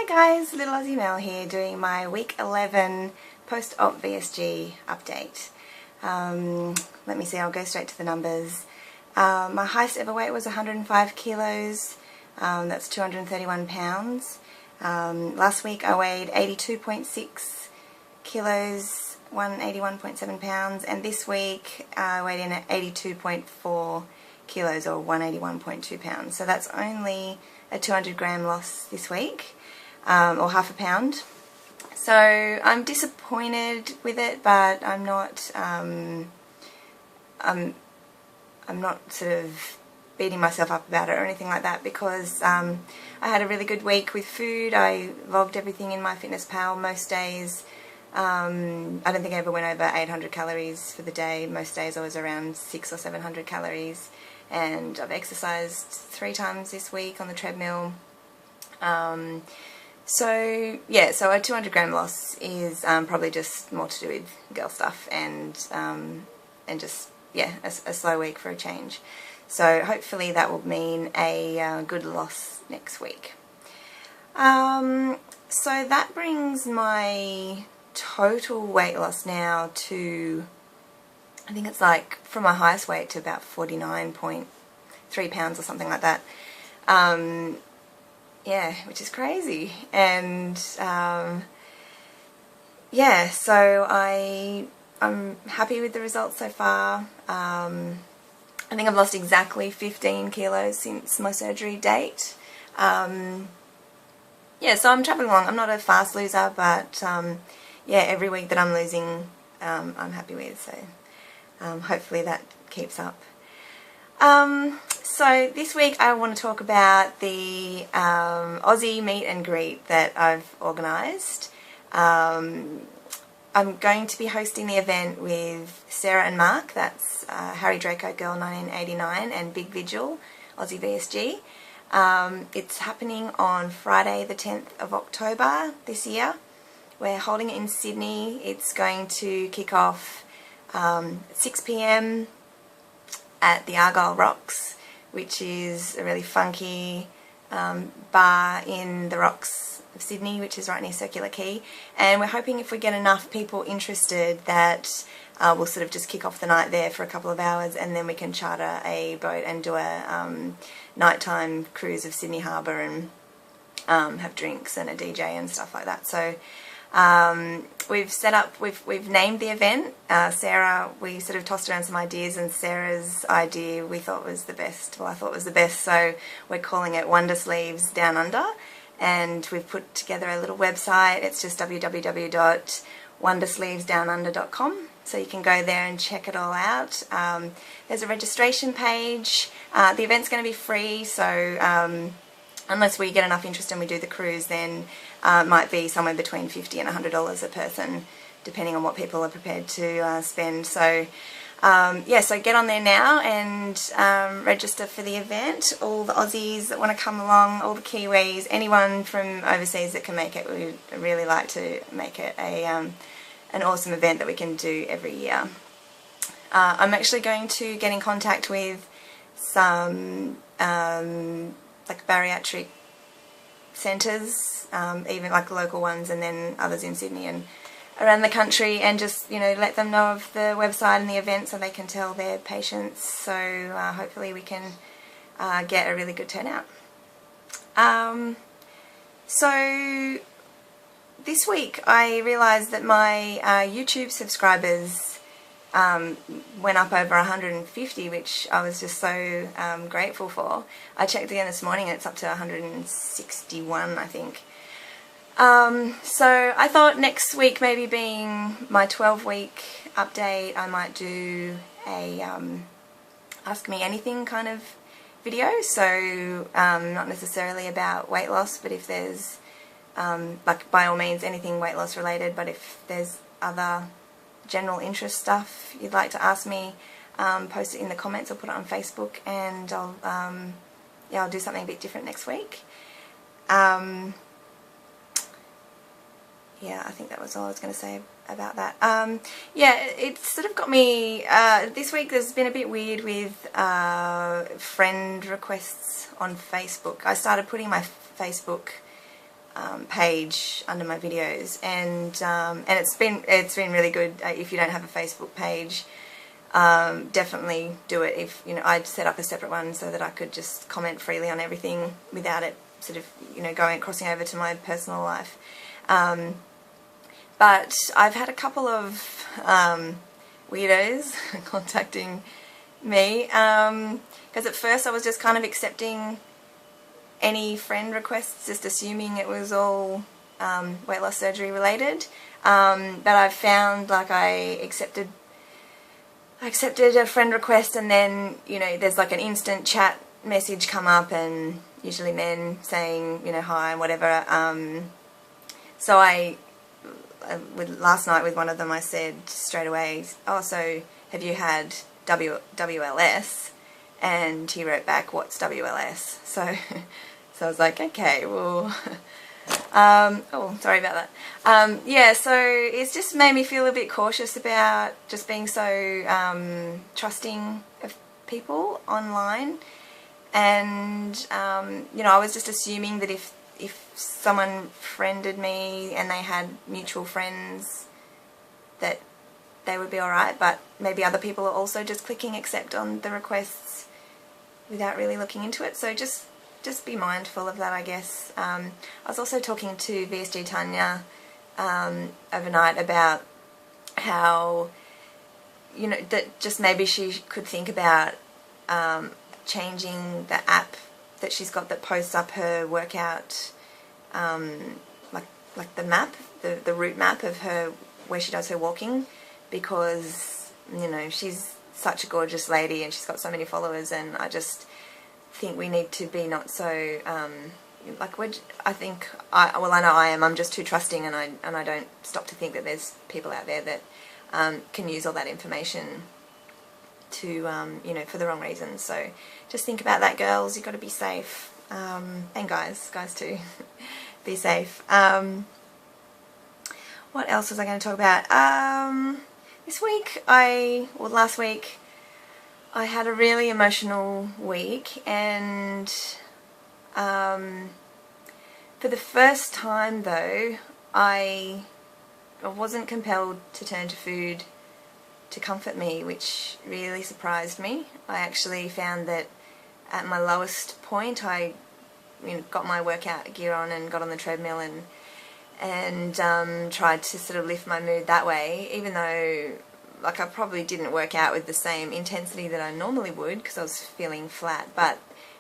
Hi guys, Little Aussie Mel here doing my week 11 post-op VSG update. Let me see, I'll go straight to the numbers. My highest ever weight was 105 kilos, that's 231 pounds. Last week I weighed 82.6 kilos, 181.7 pounds, and this week I weighed in at 82.4 kilos or 181.2 pounds. So that's only a 200 gram loss this week, or half a pound. So I'm disappointed with it, but I'm not I'm not sort of beating myself up about it or anything like that, because I had a really good week with food. I logged everything in MyFitnessPal most days. I don't think I ever went over 800 calories for the day. Most days I was around 600 or 700 calories, and I've exercised 3 times this week on the treadmill. So yeah, so a 200 gram loss is probably just more to do with girl stuff and just, yeah, a slow week for a change. So hopefully that will mean a good loss next week. So that brings my total weight loss now to, I think it's like from my highest weight to about 49.3 pounds or something like that. Yeah, which is crazy. And yeah, so I'm happy with the results so far. I think I've lost exactly 15 kilos since my surgery date. Yeah, so I'm travelling along. I'm not a fast loser, but yeah, every week that I'm losing, I'm happy with. So hopefully that keeps up. So this week I want to talk about the Aussie meet and greet that I've organised. I'm going to be hosting the event with Sarah and Mark, that's Harry Draco Girl 1989 and Big Vigil, Aussie VSG. It's happening on Friday the 10th of October this year. We're holding it in Sydney. It's going to kick off at 6 PM at the Argyle Rocks, which is a really funky bar in the Rocks of Sydney, which is right near Circular Quay. And we're hoping if we get enough people interested that we'll sort of just kick off the night there for a couple of hours, and then we can charter a boat and do a nighttime cruise of Sydney Harbour and have drinks and a DJ and stuff like that. So we've named the event. Sarah, we sort of tossed around some ideas, and Sarah's idea we thought was the best. Well, I thought was the best, so we're calling it Wonder Sleeves Down Under, and we've put together a little website. It's just www.wondersleevesdownunder.com, so you can go there and check it all out. There's a registration page. The event's going to be free, so unless we get enough interest and we do the cruise, then it might be somewhere between $50 and $100 a person, depending on what people are prepared to spend. So yeah, so get on there now and register for the event. All the Aussies that want to come along, all the Kiwis, anyone from overseas that can make it, we would really like to make it an awesome event that we can do every year. I'm actually going to get in contact with some like bariatric centres, even like local ones, and then others in Sydney and around the country, and just, you know, let them know of the website and the event so they can tell their patients. So hopefully we can get a really good turnout. So this week I realised that my YouTube subscribers went up over 150, which I was just so grateful for. I checked again this morning and it's up to 161, I think. So I thought next week, maybe being my 12-week update, I might do a Ask Me Anything kind of video. So not necessarily about weight loss, but if there's like, by all means, anything weight loss related, but if there's other general interest stuff you'd like to ask me, post it in the comments or put it on Facebook, and I'll yeah, I'll do something a bit different next week. Yeah, I think that was all I was going to say about that. Yeah, it sort of got me, this week there's been a bit weird with friend requests on Facebook. I started putting my Facebook page under my videos, and it's been really good. If you don't have a Facebook page, definitely do it. If I'd set up a separate one so that I could just comment freely on everything without it sort of crossing over to my personal life. But I've had a couple of weirdos contacting me, because at first I was just kind of accepting any friend requests, just assuming it was all weight loss surgery related. But I've found, like, I accepted a friend request, and then there's like an instant chat message come up, and usually men saying hi and whatever. So last night with one of them, I said straight away, "Oh, so have you had WLS?" And he wrote back, "What's WLS?" So I was like, okay, well, oh, sorry about that. Yeah, so it's just made me feel a bit cautious about just being so trusting of people online. And I was just assuming that if someone friended me and they had mutual friends, that they would be alright, but maybe other people are also just clicking accept on the requests without really looking into it. So just be mindful of that, I guess. I was also talking to VSG Tanya overnight about how that just maybe she could think about changing the app that she's got that posts up her workout, like the map, the route map of her where she does her walking, because she's such a gorgeous lady and she's got so many followers, and I just think we need to be not so I know I am. I'm just too trusting, and I don't stop to think that there's people out there that can use all that information to for the wrong reasons. So just think about that, girls. You've got to be safe, and guys too. Be safe. What else was I going to talk about? Last week I had a really emotional week, and for the first time though, I wasn't compelled to turn to food to comfort me, which really surprised me. I actually found that at my lowest point, I got my workout gear on and got on the treadmill and tried to sort of lift my mood that way, even though I probably didn't work out with the same intensity that I normally would because I was feeling flat, but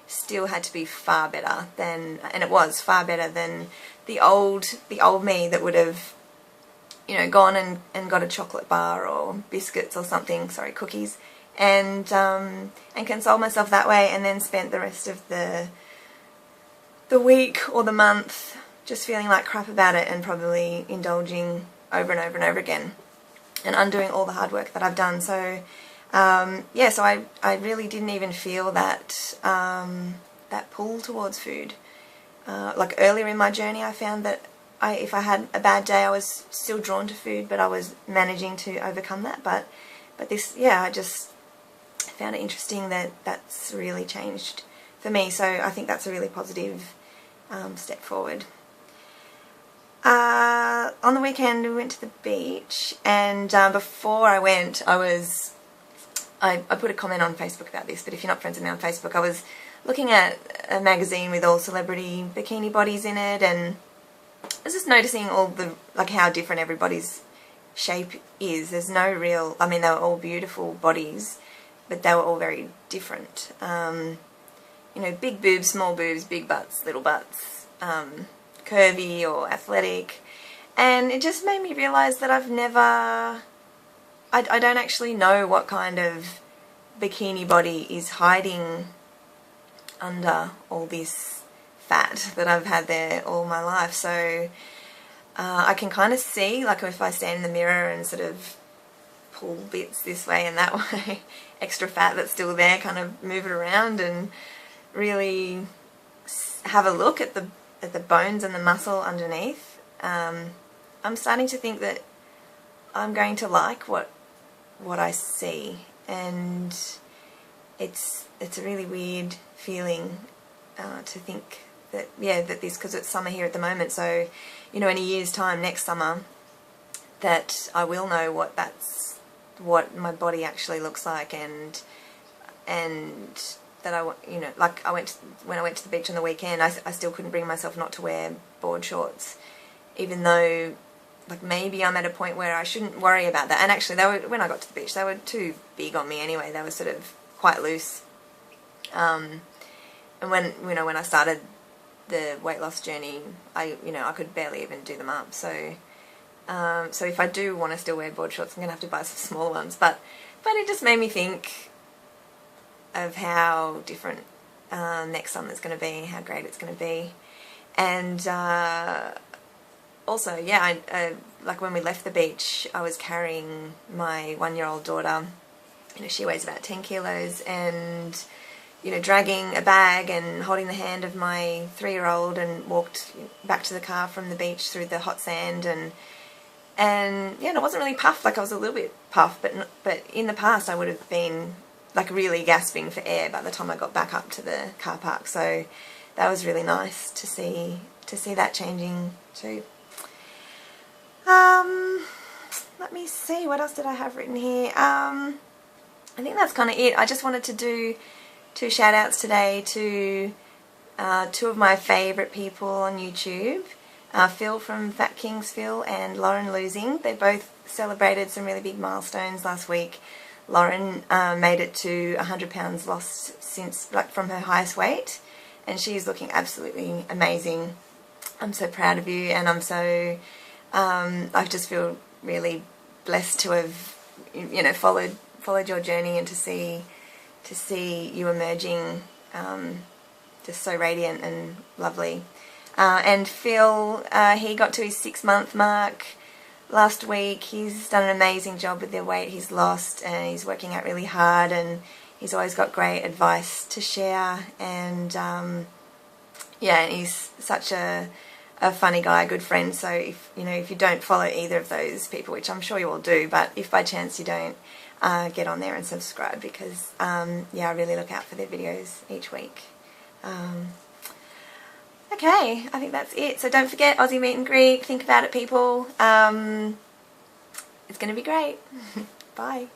still had to be far better than, and it was far better than the old me that would have gone and got a chocolate bar or biscuits or something, cookies, and consoled myself that way, and then spent the rest of the week or the month just feeling like crap about it, and probably indulging over and over and over again and undoing all the hard work that I've done. So so I really didn't even feel that that pull towards food. Like earlier in my journey, I found that if I had a bad day, I was still drawn to food, but I was managing to overcome that. But this, I just found it interesting that that's really changed for me. So I think that's a really positive step forward. On the weekend we went to the beach, and before I went, I put a comment on Facebook about this, but if you're not friends with me on Facebook, I was looking at a magazine with all celebrity bikini bodies in it, and I was just noticing all how different everybody's shape is. There's no real, they were all beautiful bodies, but they were all very different. Big boobs, small boobs, big butts, little butts, curvy or athletic, and it just made me realise that I don't actually know what kind of bikini body is hiding under all this fat that I've had there all my life. So I can kind of see, if I stand in the mirror and sort of pull bits this way and that way, extra fat that's still there, kind of move it around and really have a look at the bones and the muscle underneath. I'm starting to think that I'm going to like what I see, and it's a really weird feeling to think that this, because it's summer here at the moment, so in a year's time, next summer, that I will know what my body actually looks like, and that like when I went to the beach on the weekend, I still couldn't bring myself not to wear board shorts, even though like maybe I'm at a point where I shouldn't worry about that. And actually, when I got to the beach, they were too big on me anyway. They were sort of quite loose. And when I started the weight loss journey, I could barely even do them up. So if I do want to still wear board shorts, I'm gonna have to buy some smaller ones. But it just made me think of how different next summer's going to be, how great it's going to be. And also, yeah, like when we left the beach, I was carrying my 1-year-old daughter. She weighs about 10 kilos, and dragging a bag and holding the hand of my 3-year-old, and walked back to the car from the beach through the hot sand, and yeah, and I wasn't really puffed. Like, I was a little bit puffed, but in the past I would have been like really gasping for air by the time I got back up to the car park. So that was really nice to see that changing too. Let me see, what else did I have written here? I think that's kind of it. I just wanted to do 2 shout outs today to 2 of my favourite people on YouTube. Phil from Fat Kings Phil and Lauren Losing. They both celebrated some really big milestones last week. Lauren made it to 100 pounds lost since, like, from her highest weight, and she's looking absolutely amazing. I'm so proud of you, and I'm so I just feel really blessed to have followed your journey, and to see you emerging just so radiant and lovely. And Phil, he got to his 6-month mark last week. He's done an amazing job with the weight he's lost, and he's working out really hard, and he's always got great advice to share. And yeah, and he's such a funny guy, a good friend. So if you don't follow either of those people, which I'm sure you all do, but if by chance you don't, get on there and subscribe, because yeah, I really look out for their videos each week. Okay, I think that's it. So don't forget Aussie Meet and Greet. Think about it, people. It's going to be great. Bye.